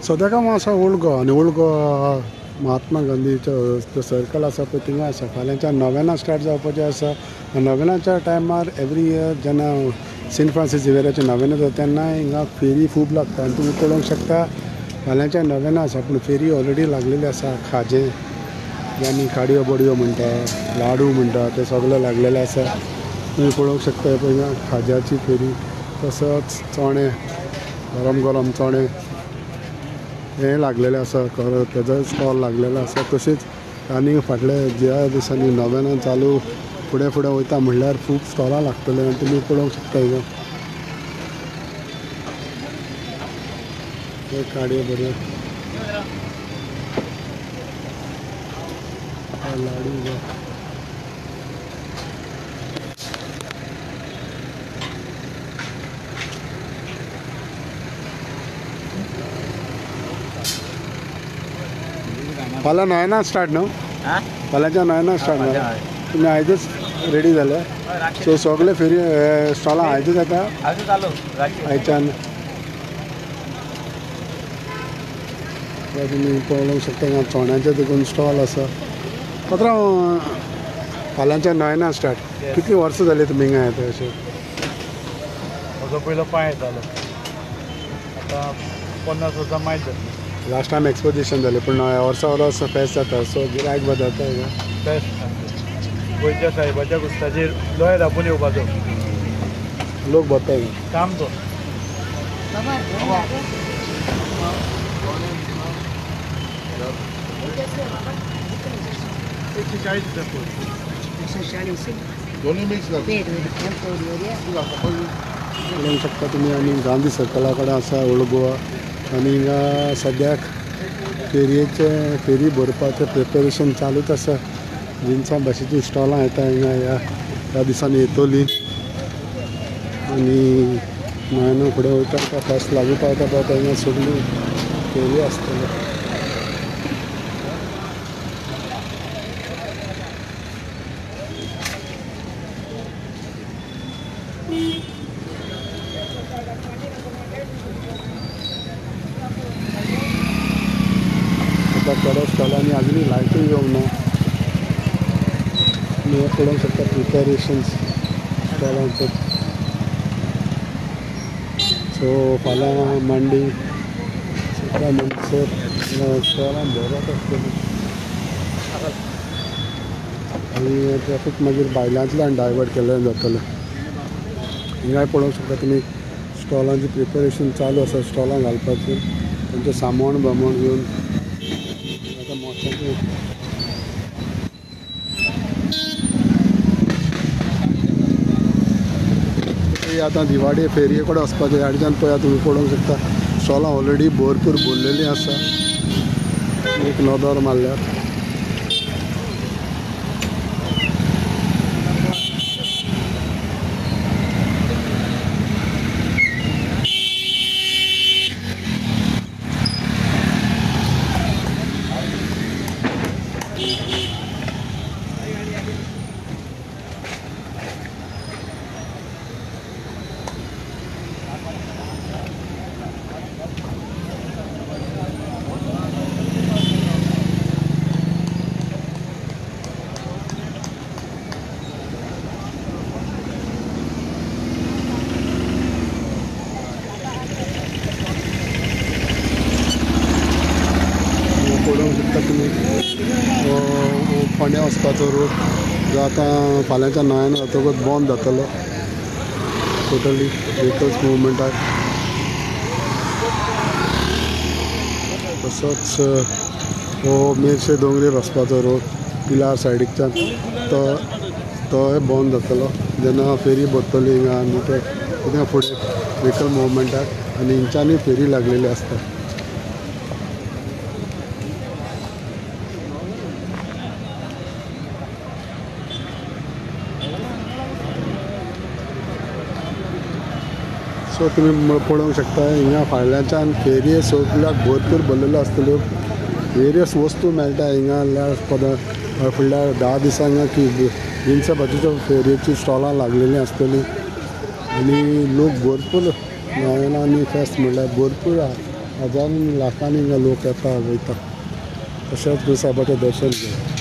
सद्याक हांव आसा ओल्ड गोवा आनी ओल्ड गोवा महात्मा गांधीचो सर्कल आसा पळय थिंगा आसा. फाल्यांच्यान 9 स्टार्ट जावपाचें आसा. 9च्या टायमार एवरी इयर जेन्ना सेंट फ्रांसीस झेवियराचें 9 जाता तेन्ना हिंगा फेरी खूब लागता आनी तुमी पळोवंक शकता फाल्यांच्या 9 आसा पूण फेरी ऑलरेडी लागलेली आसा. खाजें जे आमी काडयो बडयो म्हणटा लाडू म्हणटा ते सगळे लागलेले आसा. तुम्ही पळोवंक शकता पळय हिंगा खाज्याची फेरी तसोच चणे गरम गरम चणे हे लागलेले आसा. तेजो स्टॉल लागलेलो आसा. तशेंच आनी फाटल्या ज्या दिसांनी 9 चालू फुडें फुडें वयता म्हणल्यार खूब स्टॉलां लागतले आनी तुमी पळोवंक शकता हिंगा हे काडयो बऱ्यो लाडू फाल्यां 9 स्टार्ट न्हू फाल्यांच्या 9 स्टार्ट न्हू तुमी आयजच रेडी जाले सो सगळे फेरी स्टॉलां आयजच येता आयच्यान तुमी पळोवंक शकता हिंगा चोण्याचे देखून स्टॉल आसा. पात्रांव फाल्यांच्या 9 स्टार्ट कितलीं वर्सां जालीं तुमी हिंगा येता अशें? म्हजो पयलो पांय येतालो आतां 50 वर्सां मायज जाली. लास्ट टायम एक्सपोजिशन जालें पूण वर्सा वर्स फेस्त जाता सो गिरायक बरें जाता हिंगा. फेस्त गोंयच्या सायबाच्या कुस्ताचेर दोळे धापून येवपाचो लोक बता हिंगा काम तो 140 दोन्ही मिक्स पळोवंक शकता तुमी आमी गांधी सर्कला कडेन आसा ओल्ड गोवा आनी हिंगा सद्याक फेरी भरपाचें प्रिपेरेशन चालूच आसा. जिन्सा भाशेचीं स्टॉलां येता हिंगा ह्या दिसांनी येतलीं आनी 9 फुडें वयता फेस्त लागू पावता पावता हिंगा सगळीं फेरी आसतल्यो. थोड्या स्टॉलांनी अजूनही लायटूय येवंक ना. तुम्ही पळोवंक शकता प्रिपेरेशन्स स्टॉलांचो. सो फाल्यां मांडी सतरा म्हणसर स्टॉलां भरत आसतलीं आनी ट्रॅफीक मागीर भायल्यांतल्यान डायवर्ट केल्लें जातलें. हिंगाय पळोवंक शकता तुमी स्टॉलांची प्रिपेरेशन चालू आसा. स्टॉलां घालपाचें तेंचें सामोण बामोण घेवन आतां दिवाडी फेरये कडेन वचपाचें ह्याच्यान पळय तुमी पळोवंक शकता स्टॉलां ऑलरेडी भरपूर भरलेलीं आसा. एक नदर मारल्यार पळोवंक शकता तुमी फोंड्या वचपाचो रोड जो आतां फाल्यांच्या 9 जातकच बंद जातलो टोटली व्हेकल्स मुवमेंटाक. तसोच हो मेरशे दोंगरेर वचपाचो रोड पिलार सायडीकच्यान तोय बंद जातलो जेन्ना फेरी भरतली हिंगा आनी ते कितें फुडें व्हेकल मुवमेंटाक आनी हिंच्यांनी फेरी लागलेली आसता. सो तुमी पळोवंक शकता हिंगा फाटल्याच्यान फेरये सगळ्याक भरपूर भरलेल्यो आसतल्यो. वेरियस वस्तू मेळटा हिंगा फुडल्या 10 दिसांक की जिन्सा भाशेच्यो फेरयेची स्टॉलां लागलेलीं आसतलीं आनी लोक भरपूर नव्यान आनी फेस्त म्हणल्यार भरपूर हजारांनी लाखांनी लोक येता वयता तशेंच गुरुसाहिबाचें दर्शन घेवन